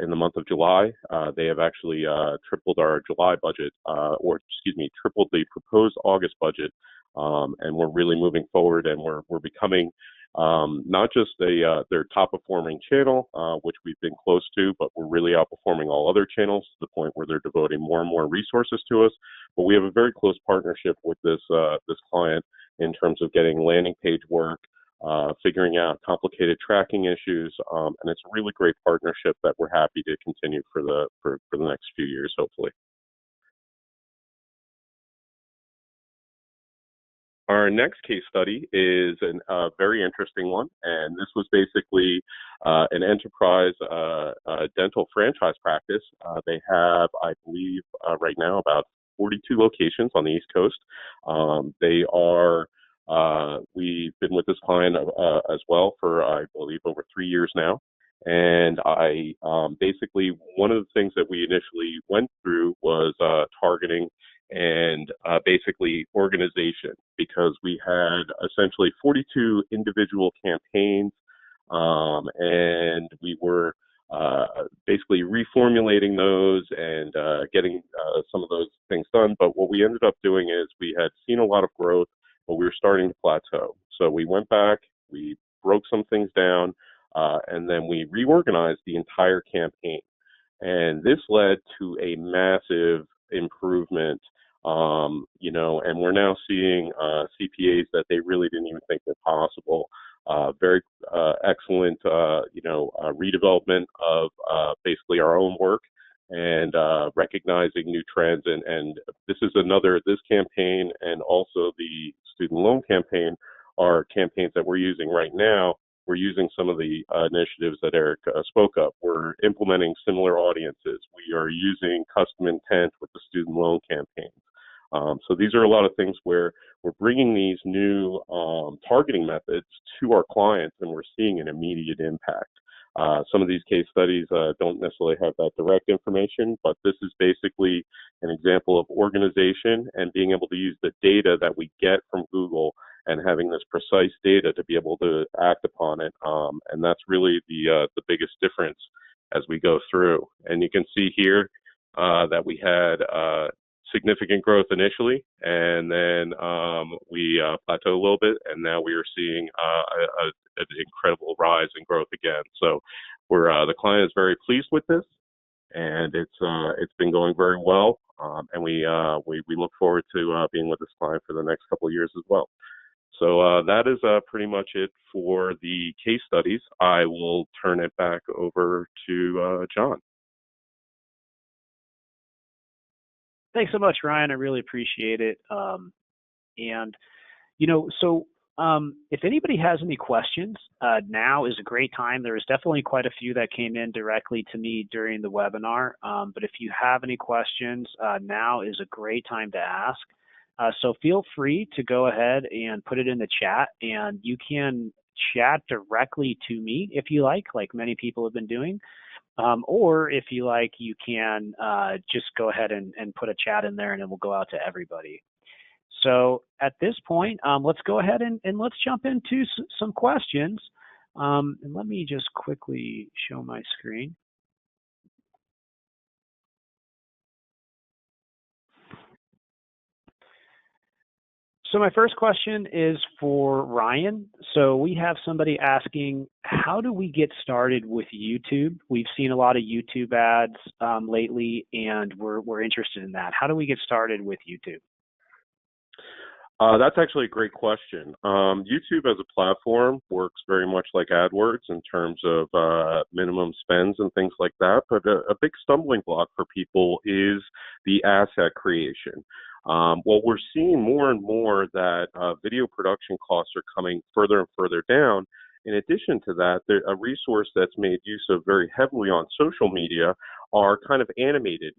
in the month of July, they have actually tripled our July budget, tripled the proposed August budget. And we're really moving forward, and we're becoming not just their top performing channel, which we've been close to, but we're really outperforming all other channels to the point where they're devoting more and more resources to us. But we have a very close partnership with this client in terms of getting landing page work, figuring out complicated tracking issues, and it's a really great partnership that we're happy to continue for the next few years, hopefully. Our next case study is a very interesting one, and this was basically an enterprise dental franchise practice. They have, I believe, right now about 42 locations on the East Coast. We've been with this client as well for, I believe, over 3 years now. And basically, one of the things that we initially went through was targeting and basically organization, because we had essentially 42 individual campaigns, and we were basically reformulating those and getting some of those things done. But what we ended up doing is we had seen a lot of growth, but we were starting to plateau. So we went back, we broke some things down, and then we reorganized the entire campaign. And this led to a massive improvement, and we're now seeing CPAs that they really didn't even think were possible. Very excellent, redevelopment of basically our own work and recognizing new trends. And this campaign and also the student loan campaign are campaigns that we're using right now. We're using some of the initiatives that Eric spoke of. We're implementing similar audiences. We are using custom intent with the student loan campaigns. So these are a lot of things where we're bringing these new targeting methods to our clients, and we're seeing an immediate impact. Some of these case studies don't necessarily have that direct information, but this is basically an example of organization and being able to use the data that we get from Google and having this precise data to be able to act upon it. And that's really the biggest difference as we go through. And you can see here that we had significant growth initially, and then we plateaued a little bit, and now we are seeing an incredible rise in growth again. So the client is very pleased with this, and it's been going very well, and we look forward to being with this client for the next couple of years as well. So that is pretty much it for the case studies. I will turn it back over to John. Thanks so much, Ryan. I really appreciate it. And, if anybody has any questions, now is a great time. There was definitely quite a few that came in directly to me during the webinar. But if you have any questions, now is a great time to ask. So feel free to go ahead and put it in the chat, and you can chat directly to me if you like many people have been doing. Or if you like, you can just go ahead and put a chat in there, and it will go out to everybody. So at this point, let's go ahead and let's jump into some questions. And let me just quickly show my screen. So my first question is for Ryan. So we have somebody asking, how do we get started with YouTube? We've seen a lot of YouTube ads lately, and we're interested in that. How do we get started with YouTube? That's actually a great question. YouTube as a platform works very much like AdWords in terms of minimum spends and things like that. But a big stumbling block for people is the asset creation. Well, we're seeing more and more that video production costs are coming further and further down. In addition to that, a resource that's made use of very heavily on social media are kind of animated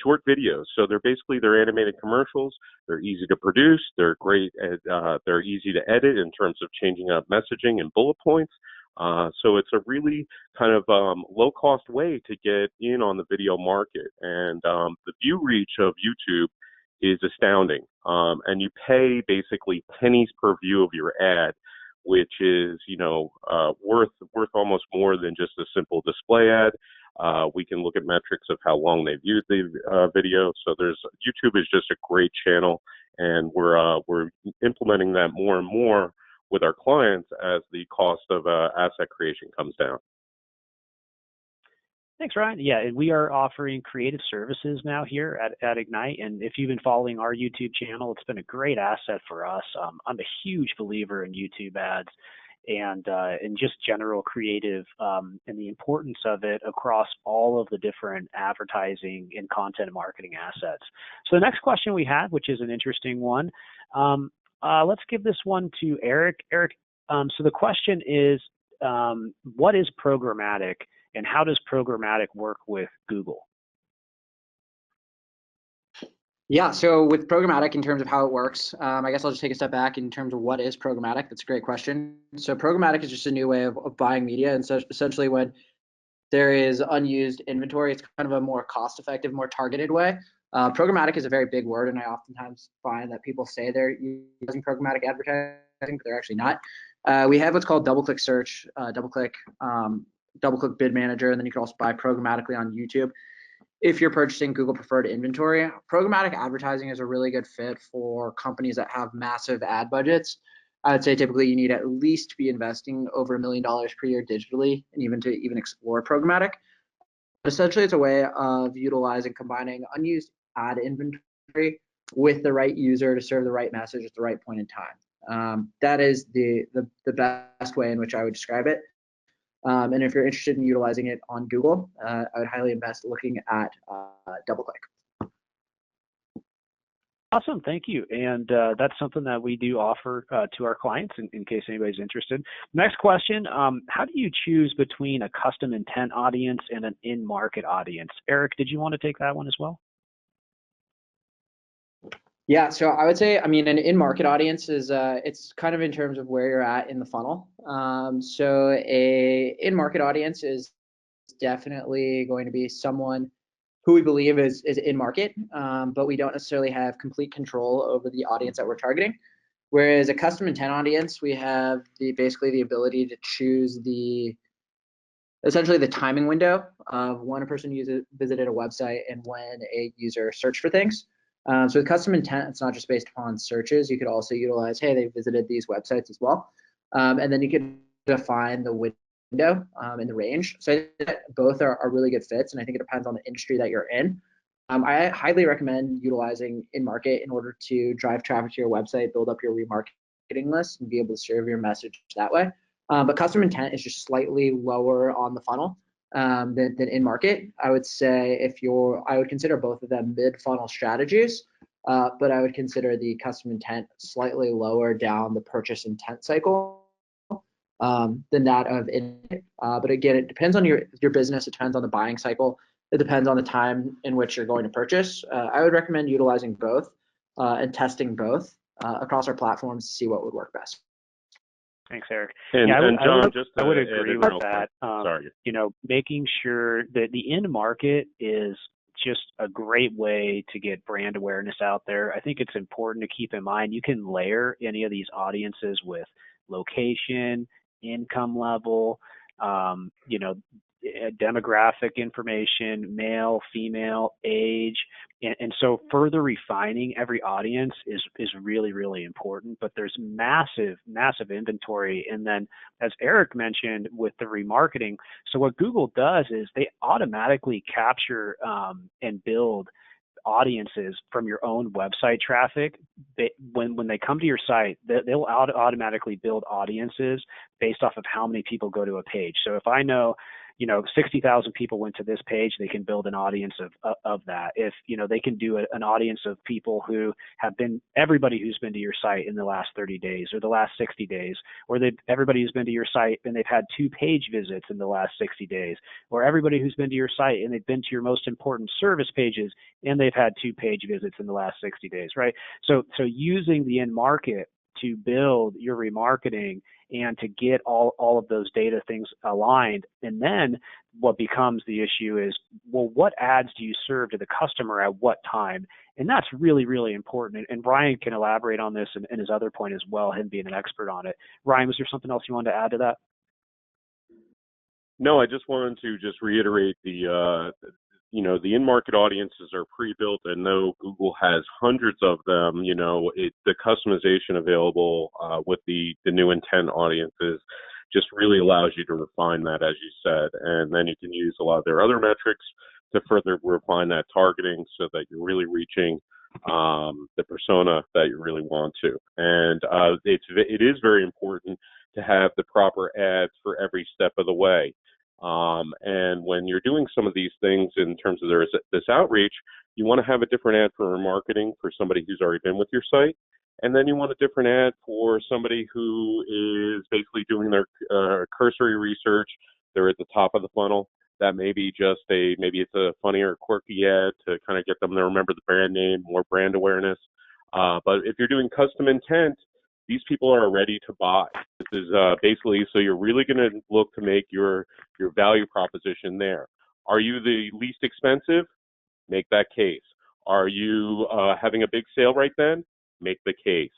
short videos. So they're animated commercials. They're easy to produce. They're great at, they're easy to edit in terms of changing up messaging and bullet points. So it's a really kind of low cost way to get in on the video market. And the view reach of YouTube is astounding. And you pay basically pennies per view of your ad, which is, worth almost more than just a simple display ad. We can look at metrics of how long they viewed the video. So YouTube is just a great channel, and we're implementing that more and more with our clients as the cost of asset creation comes down. Thanks, Ryan. Yeah, and we are offering creative services now here at Ignite. And if you've been following our YouTube channel, it's been a great asset for us. I'm a huge believer in YouTube ads and just general creative and the importance of it across all of the different advertising and content marketing assets. So the next question we had, which is an interesting one, let's give this one to Eric. Eric, so the question is, what is programmatic? And how does programmatic work with Google? Yeah, so with programmatic, in terms of how it works, I guess I'll just take a step back in terms of what is programmatic. That's a great question. So programmatic is just a new way of buying media. And so essentially when there is unused inventory, it's kind of a more cost-effective, more targeted way. Programmatic is a very big word, and I oftentimes find that people say they're using programmatic advertising, but they're actually not. We have what's called double-click search, double-click bid manager, and then you can also buy programmatically on YouTube. If you're purchasing Google preferred inventory, programmatic advertising is a really good fit for companies that have massive ad budgets. I would say typically you need at least to be investing over $1 million per year digitally, and even to explore programmatic. But essentially, it's a way of utilizing, combining unused ad inventory with the right user to serve the right message at the right point in time. That is the best way in which I would describe it. And if you're interested in utilizing it on Google, I would highly invest looking at DoubleClick. Awesome, thank you. And that's something that we do offer to our clients in case anybody's interested. Next question, how do you choose between a custom intent audience and an in-market audience? Eric, did you want to take that one as well? Yeah, so I would say, an in-market audience is, it's kind of in terms of where you're at in the funnel. So a in-market audience is definitely going to be someone who we believe is in market, but we don't necessarily have complete control over the audience that we're targeting. Whereas a custom intent audience, we have basically the ability to choose essentially the timing window of when a person visited a website and when a user searched for things. So with custom intent, it's not just based upon searches. You could also utilize, hey, they visited these websites as well. And then you could define the window and the range. So I think that both are really good fits, and I think it depends on the industry that you're in. I highly recommend utilizing in-market in order to drive traffic to your website, build up your remarketing list, and be able to serve your message that way. But custom intent is just slightly lower on the funnel than in-market. I would say I would consider both of them mid-funnel strategies, but I would consider the custom intent slightly lower down the purchase intent cycle than that of in. But again, it depends on your business. It depends on the buying cycle. It depends on the time in which you're going to purchase. I would recommend utilizing both and testing both across our platforms to see what would work best. Thanks, Eric. And, yeah, and John, I would agree with that. Sorry. Making sure that the in market is just a great way to get brand awareness out there. I think it's important to keep in mind you can layer any of these audiences with location, income level, demographic information, male, female, age, and so further refining every audience is really, really important. But there's massive inventory. And then, as Eric mentioned, with the remarketing, so what Google does is they automatically capture and build audiences from your own website traffic. When they come to your site, they'll automatically build audiences based off of how many people go to a page. So if I know 60,000 people went to this page, they can build an audience of that. If, they can do an audience of people who have been, everybody who's been to your site in the last 30 days or the last 60 days, or everybody who's been to your site and they've had 2 page visits in the last 60 days, or everybody who's been to your site and they've been to your most important service pages and they've had 2 page visits in the last 60 days, right? So using the end market to build your remarketing and to get all of those data things aligned. And then what becomes the issue is, well, what ads do you serve to the customer at what time? And that's really, really important. And Ryan can elaborate on this and his other point as well, him being an expert on it. Ryan, was there something else you wanted to add to that? No, I just wanted to reiterate the in-market audiences are pre-built, and though Google has hundreds of them, the customization available with the new intent audiences just really allows you to refine that, as you said, and then you can use a lot of their other metrics to further refine that targeting so that you're really reaching the persona that you really want to. And it is very important to have the proper ads for every step of the way. And when you're doing some of these things in terms of this outreach, you want to have a different ad for marketing for somebody who's already been with your site. And then you want a different ad for somebody who is basically doing their cursory research. They're at the top of the funnel. That may be maybe it's a funny or quirky ad to kind of get them to remember the brand name, more brand awareness. But if you're doing custom intent, these people are ready to buy. This is basically, so you're really going to look to make your value proposition there. Are you the least expensive? Make that case. Are you having a big sale right then? Make the case.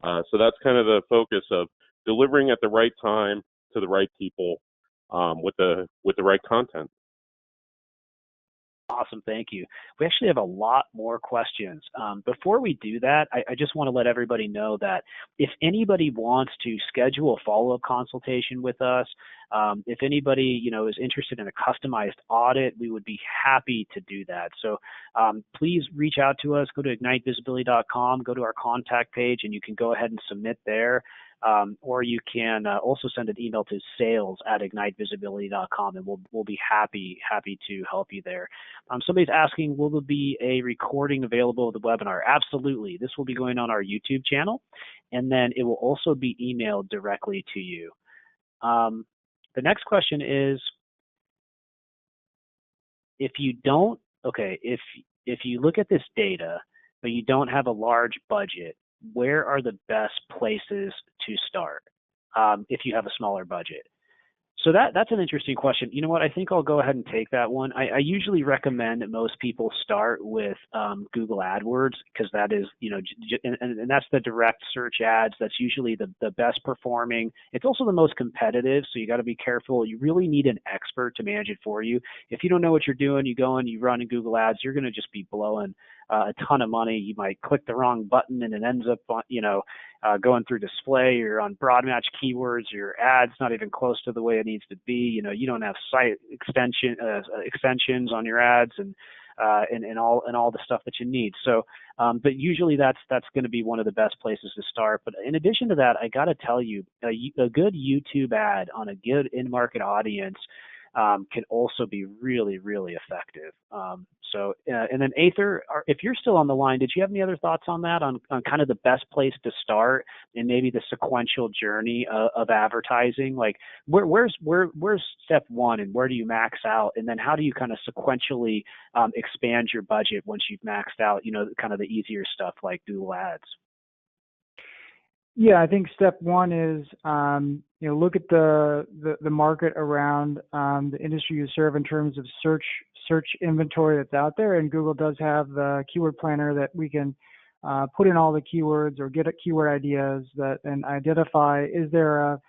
So that's kind of the focus of delivering at the right time to the right people with the right content. Awesome, thank you. We actually have a lot more questions. Before we do that, I just want to let everybody know that if anybody wants to schedule a follow-up consultation with us, if anybody is interested in a customized audit, we would be happy to do that. So please reach out to us. Go to ignitevisibility.com, go to our contact page, and you can go ahead and submit there. Or you can also send an email to sales@ignitevisibility.com, and we'll be happy to help you there. Somebody's asking, will there be a recording available of the webinar? Absolutely. This will be going on our YouTube channel, and then it will also be emailed directly to you. The next question is, if you look at this data, but you don't have a large budget, where are the best places to start if you have a smaller budget? So that's an interesting question. You know what? I think I'll go ahead and take that one. I usually recommend that most people start with Google AdWords, because that is, and that's the direct search ads. That's usually the best performing. It's also the most competitive, so you got to be careful. You really need an expert to manage it for you. If you don't know what you're doing, you go and you run in Google Ads, you're going to just be blowing a ton of money. You might click the wrong button and it ends up on, going through display. You're on broad match keywords. Your ad's not even close to the way it needs to be. You don't have site extensions on your ads and all the stuff that you need. So, but usually that's going to be one of the best places to start. But in addition to that, I got to tell you, a good YouTube ad on a good in-market audience can also be really, really effective. And then Aether, if you're still on the line, did you have any other thoughts on that, on kind of the best place to start and maybe the sequential journey of advertising? Like where's step one and where do you max out? And then how do you kind of sequentially expand your budget once you've maxed out, kind of the easier stuff like Google Ads? Yeah, I think step one is, look at the market around the industry you serve in terms of search inventory that's out there. And Google does have the keyword planner that we can put in all the keywords or get keyword ideas and identify, is there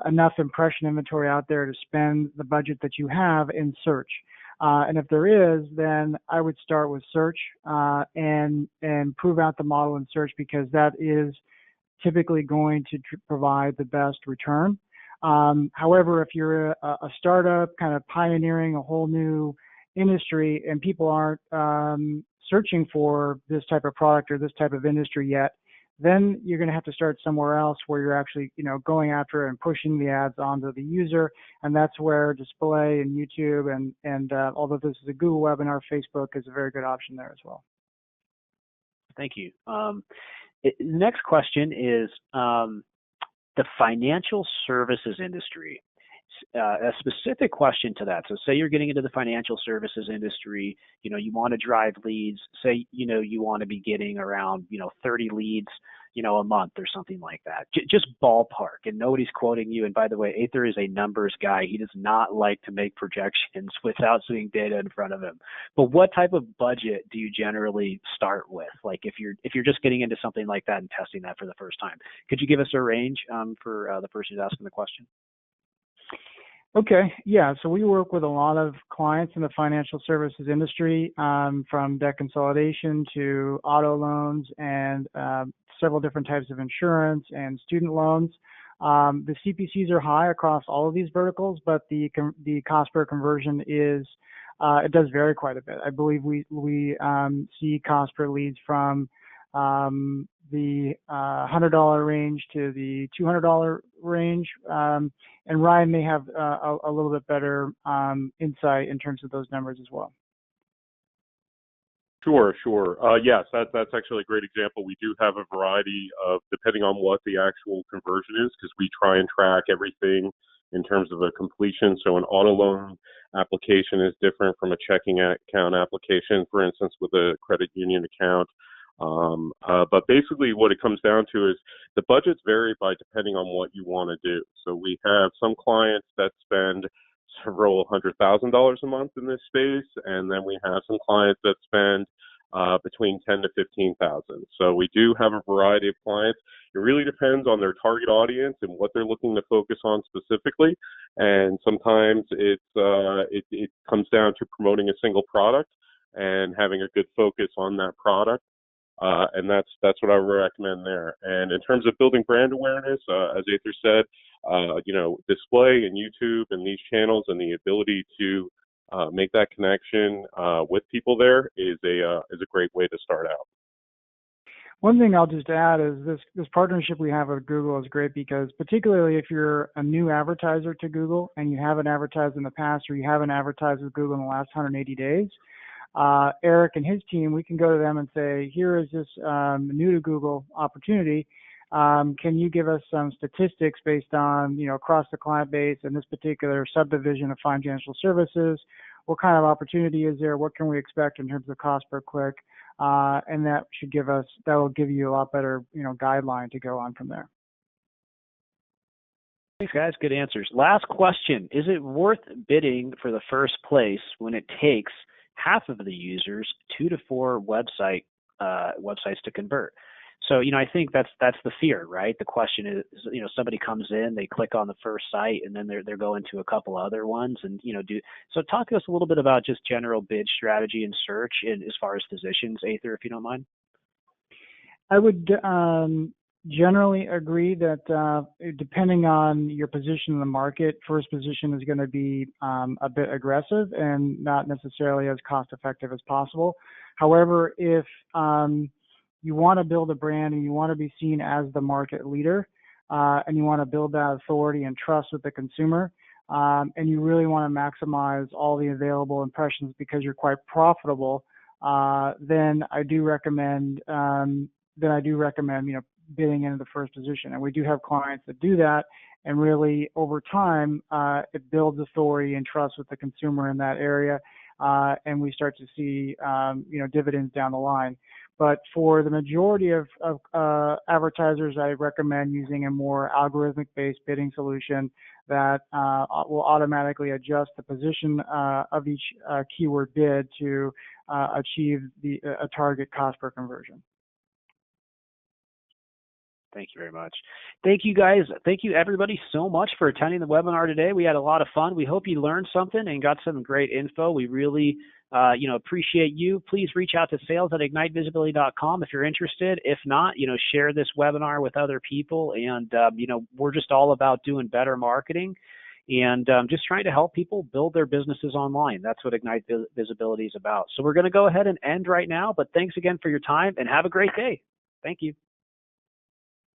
enough impression inventory out there to spend the budget that you have in search? And if there is, then I would start with search and prove out the model in search, because that is typically going to provide the best return. However, if you're a startup kind of pioneering a whole new industry and people aren't searching for this type of product or this type of industry yet, then you're going to have to start somewhere else where you're actually, going after and pushing the ads onto the user. And that's where display and YouTube and although this is a Google webinar, Facebook is a very good option there as well. Thank you. Next question is the financial services industry. A specific question to that. So say you're getting into the financial services industry, you want to drive leads. Say, you want to be getting around, 30 leads, a month or something like that. Just ballpark, and nobody's quoting you. And by the way, Aether is a numbers guy. He does not like to make projections without seeing data in front of him. But what type of budget do you generally start with? Like if you're just getting into something like that and testing that for the first time, could you give us a range for the person who's asking the question? Okay, yeah, so we work with a lot of clients in the financial services industry, from debt consolidation to auto loans and several different types of insurance and student loans. The CPCs are high across all of these verticals, but the cost per conversion is, it does vary quite a bit. I believe we see cost per leads from the $100 range to the $200 range. And Ryan may have a little bit better insight in terms of those numbers as well. Sure. Yes, that's actually a great example. We do have a variety of, depending on what the actual conversion is, because we try and track everything in terms of a completion. So an auto loan application is different from a checking account application, for instance, with a credit union account. But basically what it comes down to is the budgets vary depending on what you want to do. So we have some clients that spend several $100,000 a month in this space, and then we have some clients that spend between $10,000 to $15,000. So we do have a variety of clients. It really depends on their target audience and what they're looking to focus on specifically. And sometimes it comes down to promoting a single product and having a good focus on that product. And that's what I would recommend there. And in terms of building brand awareness, as Aether said, display and YouTube and these channels and the ability to make that connection with people there is a great way to start out. One thing I'll just add is this partnership we have with Google is great, because particularly if you're a new advertiser to Google and you haven't advertised in the past, or you haven't advertised with Google in the last 180 days, Eric and his team, we can go to them and say, here is this new to Google opportunity. Can you give us some statistics based on, across the client base and this particular subdivision of financial services? What kind of opportunity is there? What can we expect in terms of cost per click? And that will give you a lot better, guideline to go on from there. Thanks, guys. Good answers. Last question. Is it worth bidding for the first place when it takes half of the users 2 to 4 websites to convert? So, I think that's the fear, right? The question is, somebody comes in, they click on the first site, and then they're going to a couple other ones, and so talk to us a little bit about just general bid strategy and search, and as far as physicians, Aether, if you don't mind. I would generally agree that depending on your position in the market, first position is going to be a bit aggressive and not necessarily as cost effective as possible. However, if you want to build a brand and you want to be seen as the market leader, and you want to build that authority and trust with the consumer, and you really want to maximize all the available impressions because you're quite profitable, then I do recommend bidding into the first position. And we do have clients that do that, and really over time it builds authority and trust with the consumer in that area, and we start to see dividends down the line. But for the majority of advertisers, I recommend using a more algorithmic-based bidding solution that will automatically adjust the position of each keyword bid to achieve a target cost per conversion. Thank you very much. Thank you, guys. Thank you, everybody, so much for attending the webinar today. We had a lot of fun. We hope you learned something and got some great info. We really appreciate you. Please reach out to sales@ignitevisibility.com if you're interested. If not, share this webinar with other people. And, we're just all about doing better marketing and just trying to help people build their businesses online. That's what Ignite Visibility is about. So we're going to go ahead and end right now. But thanks again for your time, and have a great day. Thank you.